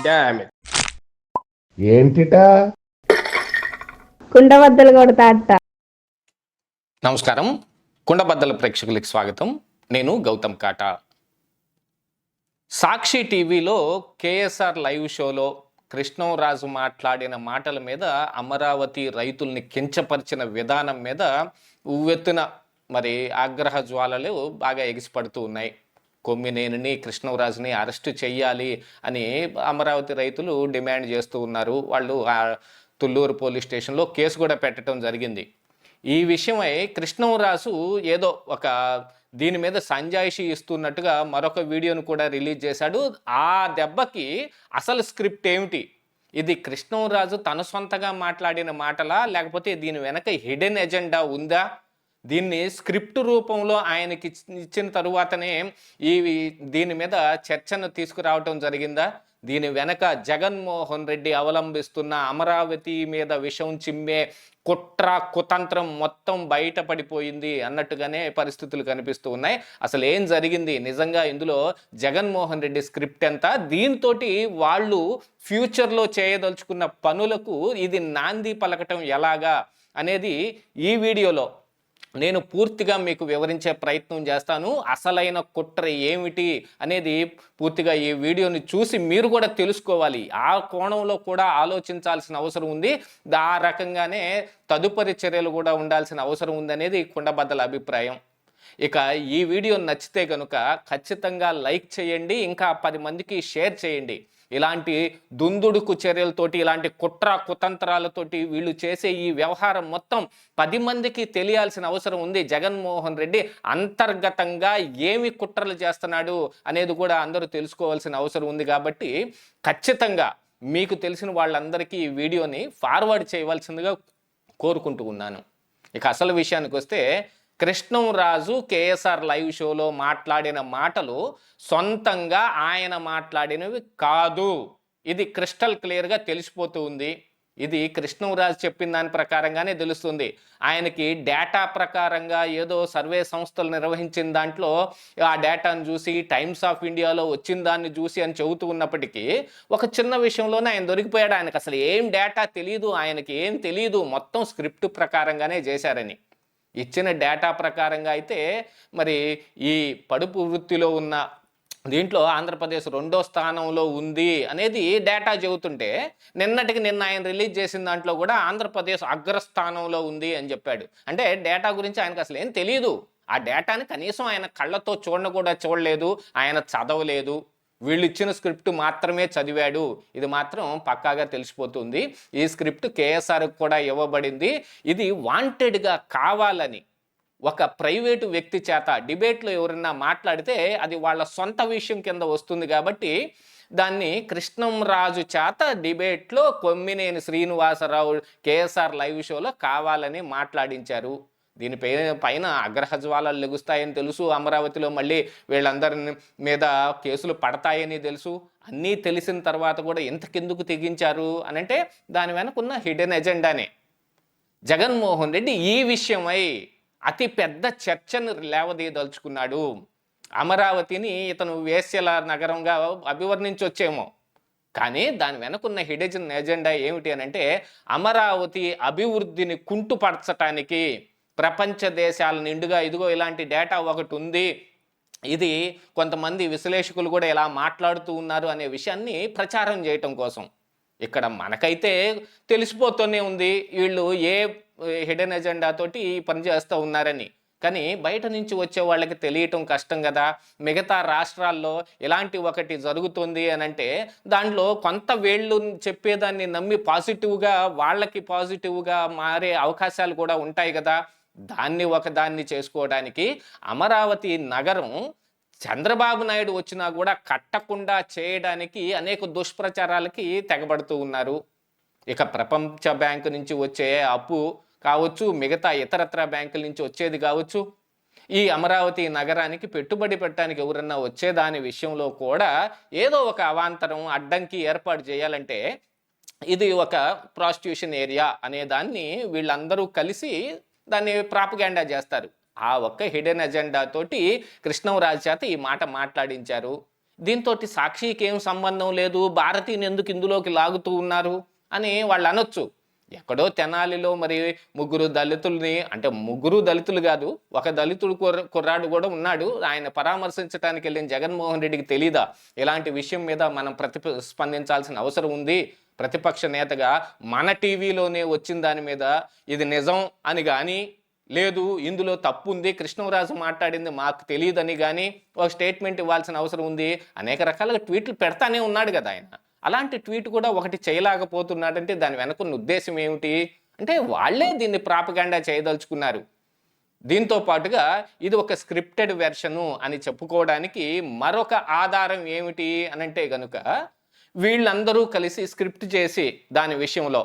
Damn it. ఏంటిటా కుండబద్దలు కొడతా అట్ట. నమస్కారం, కుండబద్దల ప్రేక్షకులకి స్వాగతం. నేను గౌతమ్ కాటా. సాక్షి టీవీలో కేఎస్ఆర్ లైవ్ షోలో కృష్ణంరాజు మాట్లాడిన మాటల మీద, అమరావతి రైతుల్ని కించపరిచిన విధానం మీద ఉవ్వెత్తున మరి ఆగ్రహ జ్వాలలు బాగా ఎగిసిపడుతూ ఉన్నాయి. కొమ్మినేనిని, కృష్ణంరాజుని అరెస్టు చెయ్యాలి అని అమరావతి రైతులు డిమాండ్ చేస్తూ ఉన్నారు. వాళ్ళు తుళ్ళూరు పోలీస్ స్టేషన్లో కేసు కూడా పెట్టడం జరిగింది. ఈ విషయమై కృష్ణంరాజు ఏదో ఒక దీని మీద సంజాయిషి ఇస్తున్నట్టుగా మరొక వీడియోను కూడా రిలీజ్ చేశాడు. ఆ దెబ్బకి అసలు స్క్రిప్ట్ ఏమిటి, ఇది కృష్ణంరాజు తన సొంతగా మాట్లాడిన మాటలా, లేకపోతే దీని వెనక హిడెన్ ఎజెండా ఉందా, దీన్ని స్క్రిప్ట్ రూపంలో ఆయనకి ఇచ్చిన తరువాతనే దీని మీద చర్చను తీసుకురావటం జరిగిందా, దీని వెనక జగన్మోహన్ రెడ్డి అవలంబిస్తున్న అమరావతి మీద విషం చిమ్మే కుట్ర కుతంత్రం మొత్తం బయటపడిపోయింది అన్నట్టుగానే పరిస్థితులు కనిపిస్తూ ఉన్నాయి. అసలు ఏం జరిగింది నిజంగా, ఇందులో జగన్మోహన్ రెడ్డి స్క్రిప్ట్ ఎంత, దీంతో వాళ్ళు ఫ్యూచర్లో చేయదలుచుకున్న పనులకు ఇది నాంది పలకటం ఎలాగా అనేది ఈ వీడియోలో నేను పూర్తిగా మీకు వివరించే ప్రయత్నం చేస్తాను. అసలైన కుట్ర ఏమిటి అనేది పూర్తిగా ఈ వీడియోని చూసి మీరు కూడా తెలుసుకోవాలి. ఆ కోణంలో కూడా ఆలోచించాల్సిన అవసరం ఉంది. ఆ రకంగానే తదుపరి చర్యలు కూడా ఉండాల్సిన అవసరం ఉందనేది కుండబద్దల అభిప్రాయం. ఇక ఈ వీడియో నచ్చితే కనుక ఖచ్చితంగా లైక్ చేయండి, ఇంకా 10 మందికి షేర్ చేయండి. ఇలాంటి దుందుడుకు చర్యలతోటి, ఇలాంటి కుట్ర కుతంత్రాలతోటి వీళ్ళు చేసే ఈ వ్యవహారం మొత్తం 10 మందికి తెలియాల్సిన అవసరం ఉంది. జగన్మోహన్ రెడ్డి అంతర్గతంగా ఏమి కుట్రలు చేస్తున్నాడు అనేది కూడా అందరూ తెలుసుకోవాల్సిన అవసరం ఉంది. కాబట్టి ఖచ్చితంగా మీకు తెలిసిన వాళ్ళందరికీ ఈ వీడియోని ఫార్వర్డ్ చేయవలసిందిగా కోరుకుంటూ ఉన్నాను. ఇక అసలు విషయానికి వస్తే, కృష్ణంరాజు కేఎస్ఆర్ లైవ్ షోలో మాట్లాడిన మాటలు సొంతంగా ఆయన మాట్లాడినవి కాదు. ఇది క్రిస్టల్ క్లియర్గా తెలిసిపోతూ ఉంది. ఇది కృష్ణంరాజు చెప్పిన దాని ప్రకారంగానే తెలుస్తుంది. ఆయనకి డేటా ప్రకారంగా ఏదో సర్వే సంస్థలు నిర్వహించిన దాంట్లో ఆ డేటాను చూసి, టైమ్స్ ఆఫ్ ఇండియాలో వచ్చిన దాన్ని చూసి అని చెబుతూ ఉన్నప్పటికీ ఒక చిన్న విషయంలోనే ఆయన దొరికిపోయాడు. ఆయనకు అసలు ఏం డేటా తెలియదు, ఆయనకి ఏం తెలియదు, మొత్తం స్క్రిప్ట్ ప్రకారంగానే చేశారని. ఇచ్చిన డేటా ప్రకారంగా అయితే మరి ఈ పడుపు వృత్తిలో ఉన్న దీంట్లో ఆంధ్రప్రదేశ్ 2వ స్థానంలో ఉంది అనేది డేటా చెబుతుంటే, నిన్నటికి నిన్న ఆయన రిలీజ్ చేసిన దాంట్లో కూడా ఆంధ్రప్రదేశ్ అగ్రస్థానంలో ఉంది అని చెప్పాడు. అంటే డేటా గురించి ఆయనకు అసలు ఏం తెలియదు. ఆ డేటాని కనీసం ఆయన కళ్ళతో కూడా చూడలేదు, ఆయన చదవలేదు. వీళ్ళు ఇచ్చిన స్క్రిప్ట్ మాత్రమే చదివాడు. ఇది మాత్రం పక్కాగా తెలిసిపోతుంది. ఈ స్క్రిప్ట్ కేఎస్ఆర్కి కూడా ఇవ్వబడింది. ఇది వాంటెడ్గా కావాలని ఒక ప్రైవేటు వ్యక్తి చేత డిబేట్లో ఎవరన్నా మాట్లాడితే అది వాళ్ళ సొంత విషయం కింద వస్తుంది. కాబట్టి దాన్ని కృష్ణంరాజు చేత డిబేట్లో కొమ్మినేని శ్రీనివాసరావు కేఎస్ఆర్ లైవ్ షోలో కావాలని మాట్లాడించారు. పైన అగ్రహజ్వాలాలు లెగుస్తాయని తెలుసు. అమరావతిలో మళ్ళీ వీళ్ళందరి మీద కేసులు పడతాయని తెలుసు. అన్నీ తెలిసిన తర్వాత కూడా ఇంతకెందుకు తెగించారు అనంటే దాని వెనకున్న హిడెన్ ఎజెండానే. జగన్మోహన్ రెడ్డి ఈ విషయమై అతి పెద్ద చర్చను లేవదీయదలుచుకున్నాడు. అమరావతిని ఇతను వేశ్యల నగరంగా అభివర్ణించొచ్చేమో, కానీ దాని వెనకున్న హిడెన్ ఎజెండా ఏమిటి అనంటే, అమరావతి అభివృద్ధిని కుంటుపరచటానికి ప్రపంచ దేశాల నిండుగా ఇదిగో ఇలాంటి డేటా ఒకటి ఉంది, ఇది కొంతమంది విశ్లేషకులు కూడా ఇలా మాట్లాడుతూ ఉన్నారు అనే విషయాన్ని ప్రచారం చేయటం కోసం. ఇక్కడ మనకైతే తెలిసిపోతూనే ఉంది వీళ్ళు ఏ హిడెన్ ఎజెండా తోటి పనిచేస్తూ ఉన్నారని. కానీ బయట నుంచి వచ్చే వాళ్ళకి తెలియటం కష్టం కదా. మిగతా రాష్ట్రాల్లో ఇలాంటి ఒకటి జరుగుతుంది అని అంటే దాంట్లో కొంత వీళ్ళు చెప్పేదాన్ని నమ్మి పాజిటివ్గా వాళ్ళకి పాజిటివ్గా మారే అవకాశాలు కూడా ఉంటాయి కదా. ఒకదాన్ని చేసుకోవడానికి అమరావతి నగరం చంద్రబాబు నాయుడు వచ్చినా కూడా కట్టకుండా చేయడానికి అనేక దుష్ప్రచారాలకి తెగబడుతూ ఉన్నారు. ఇక ప్రపంచ బ్యాంకు నుంచి వచ్చే అప్పు కావచ్చు, మిగతా ఇతరత్ర బ్యాంకుల నుంచి వచ్చేది కావచ్చు, ఈ అమరావతి నగరానికి పెట్టుబడి పెట్టడానికి ఎవరన్నా వచ్చేదాని విషయంలో కూడా ఏదో ఒక అవాంతరం అడ్డంకి ఏర్పాటు చేయాలంటే ఇది ఒక ప్రాస్టిట్యూషన్ ఏరియా అనే దాన్ని వీళ్ళందరూ కలిసి దాన్ని ప్రాపగాండా చేస్తారు. ఆ ఒక్క హిడెన్ ఎజెండా తోటి కృష్ణంరాజు చేత ఈ మాట మాట్లాడించారు. దీంతో సాక్షికి ఏం సంబంధం లేదు, భారతీని ఎందుకు ఇందులోకి లాగుతూ ఉన్నారు అని వాళ్ళు అనొచ్చు. ఎక్కడో తెనాలిలో మరి ముగ్గురు దళితుల్ని, అంటే ముగ్గురు దళితులు కాదు, ఒక దళితుడు కుర్రాడు కూడా ఉన్నాడు, ఆయన పరామర్శించడానికి వెళ్ళిన జగన్మోహన్ రెడ్డికి తెలీదా ఇలాంటి విషయం మీద మనం ప్రతిస్పందించాల్సిన అవసరం ఉంది? ప్రతిపక్ష నేతగా మన టీవీలోనే వచ్చిన దాని మీద ఇది నిజం అని కానీ, లేదు ఇందులో తప్పు ఉంది, కృష్ణరాజు మాట్లాడింది మాకు తెలియదని కానీ ఒక స్టేట్మెంట్ ఇవ్వాల్సిన అవసరం ఉంది. అనేక రకాలుగా ట్వీట్లు పెడతానే ఉన్నాడు కదా ఆయన. అలాంటి ట్వీట్ కూడా ఒకటి చేయలేకపోతున్నాడంటే దాని వెనుకున్న ఉద్దేశం ఏమిటి అంటే వాళ్ళే దీన్ని ప్రాపగాండా చేయదలుచుకున్నారు. దీంతో పాటుగా ఇది ఒక స్క్రిప్టెడ్ వెర్షను అని చెప్పుకోవడానికి మరొక ఆధారం ఏమిటి అనంటే గనుక, వీళ్ళందరూ కలిసి స్క్రిప్ట్ చేసి దాని విషయంలో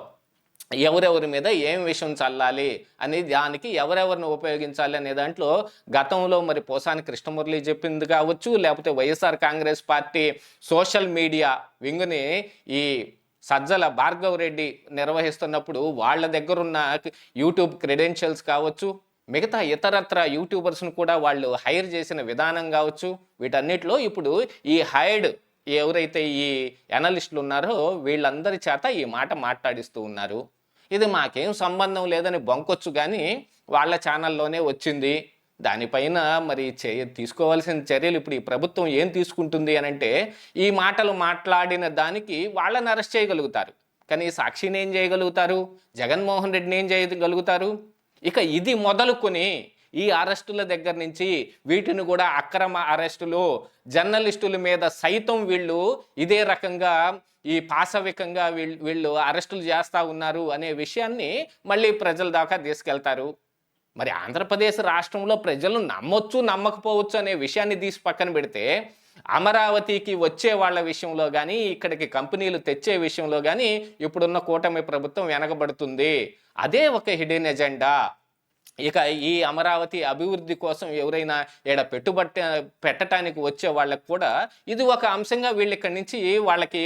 ఎవరెవరి మీద ఏం విషయం చల్లాలి అని, దానికి ఎవరెవరిని ఉపయోగించాలి అనే దాంట్లో గతంలో మరి పోసాని కృష్ణమురళి చెప్పింది కావచ్చు, లేకపోతే YSR Congress party social media వింగ్ని ఈ సజ్జల భార్గవ్ రెడ్డి నిర్వహిస్తున్నప్పుడు వాళ్ళ దగ్గరున్న యూట్యూబ్ క్రెడెన్షియల్స్ కావచ్చు, మిగతా ఇతరత్ర యూట్యూబర్స్ను కూడా వాళ్ళు హైర్ చేసిన విధానం కావచ్చు, వీటన్నిటిలో ఇప్పుడు ఈ హైర్డ్ ఎవరైతే ఈ అనలిస్టులు ఉన్నారో వీళ్ళందరి చేత ఈ మాట మాట్లాడిస్తూ ఉన్నారు. ఇది మాకేం సంబంధం లేదని బొంకొచ్చు, కానీ వాళ్ళ ఛానల్లోనే వచ్చింది. దానిపైన మరి తీసుకోవాల్సిన చర్యలు ఇప్పుడు ఈ ప్రభుత్వం ఏం తీసుకుంటుంది అని అంటే, ఈ మాటలు మాట్లాడిన దానికి వాళ్ళని అరెస్ట్ చేయగలుగుతారు, కానీ సాక్షిని ఏం చేయగలుగుతారు, జగన్మోహన్ రెడ్డిని ఏం చేయగలుగుతారు? ఇక ఇది మొదలుకొని ఈ అరెస్టుల దగ్గర నుంచి వీటిని కూడా అక్రమ అరెస్టులు, జర్నలిస్టుల మీద సైతం వీళ్ళు ఇదే రకంగా ఈ పాశవికంగా వీళ్ళు అరెస్టులు చేస్తూ ఉన్నారు అనే విషయాన్ని మళ్ళీ ప్రజల దాకా తీసుకెళ్తారు. మరి ఆంధ్రప్రదేశ్ రాష్ట్రంలో ప్రజలు నమ్మొచ్చు నమ్మకపోవచ్చు అనే విషయాన్ని తీసి పక్కన పెడితే, అమరావతికి వచ్చే వాళ్ళ విషయంలో కానీ, ఇక్కడికి కంపెనీలు తెచ్చే విషయంలో కానీ ఇప్పుడున్న కూటమి ప్రభుత్వం వెనకబడుతుంది. అదే ఒక హిడెన్ ఎజెండా. ఇక ఈ అమరావతి అభివృద్ధి కోసం ఎవరైనా ఈడ పెట్టడానికి వచ్చే వాళ్ళకు కూడా ఇది ఒక అంశంగా వీళ్ళు ఇక్కడి నుంచి వాళ్ళకి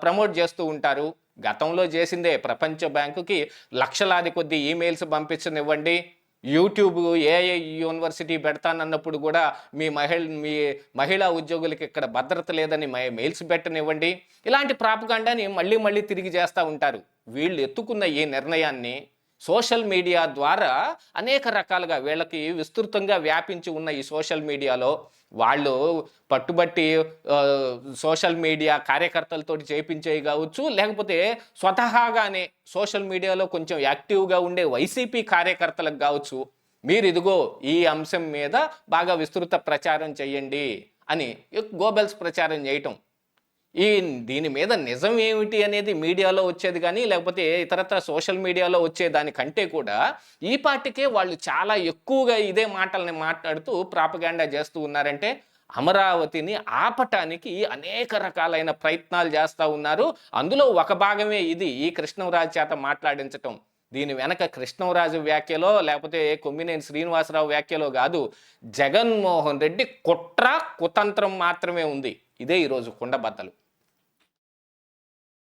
ప్రమోట్ చేస్తూ ఉంటారు. గతంలో చేసిందే, ప్రపంచ బ్యాంకుకి లక్షలాది కొద్ది ఈమెయిల్స్ పంపించనివ్వండి, యూట్యూబ్ ఏఐ యూనివర్సిటీ పెడతానన్నప్పుడు కూడా మీ మహిళా ఉద్యోగులకి ఇక్కడ భద్రత లేదని మెయిల్స్ పెట్టనివ్వండి. ఇలాంటి ప్రాపగాండాని మళ్ళీ మళ్ళీ తిరిగి చేస్తూ ఉంటారు. వీళ్ళు ఎత్తుకున్న ఈ నిర్ణయాన్ని సోషల్ మీడియా ద్వారా అనేక రకాలుగా వీళ్ళకి విస్తృతంగా వ్యాపించి ఉన్న ఈ సోషల్ మీడియాలో వాళ్ళు పట్టుబట్టి సోషల్ మీడియా కార్యకర్తలతో చేయించేవి కావచ్చు, లేకపోతే స్వతహాగానే సోషల్ మీడియాలో కొంచెం యాక్టివ్గా ఉండే వైసీపీ కార్యకర్తలకు కావచ్చు, మీరు ఇదిగో ఈ అంశం మీద బాగా విస్తృత ప్రచారం చేయండి అని గోబెల్స్ ప్రచారం చేయటం. దీని మీద నిజం ఏమిటి అనేది మీడియాలో వచ్చేది కానీ, లేకపోతే ఇతరత్ర సోషల్ మీడియాలో వచ్చేదానికంటే కూడా ఈ పార్టీకే వాళ్ళు చాలా ఎక్కువగా ఇదే మాటల్ని మాట్లాడుతూ ప్రాపగాండా చేస్తూ ఉన్నారంటే, అమరావతిని ఆపటానికి అనేక రకాలైన ప్రయత్నాలు చేస్తూ ఉన్నారు. అందులో ఒక భాగమే ఇది, ఈ కృష్ణరాజు చేత మాట్లాడించటం. దీని వెనక కృష్ణరాజు వ్యాఖ్యలో, లేకపోతే కొమ్మినేని శ్రీనివాసరావు వ్యాఖ్యలో కాదు, జగన్మోహన్ రెడ్డి కుట్ర కుతంత్రం మాత్రమే ఉంది. ఇదే ఈరోజు కుండబద్దలు.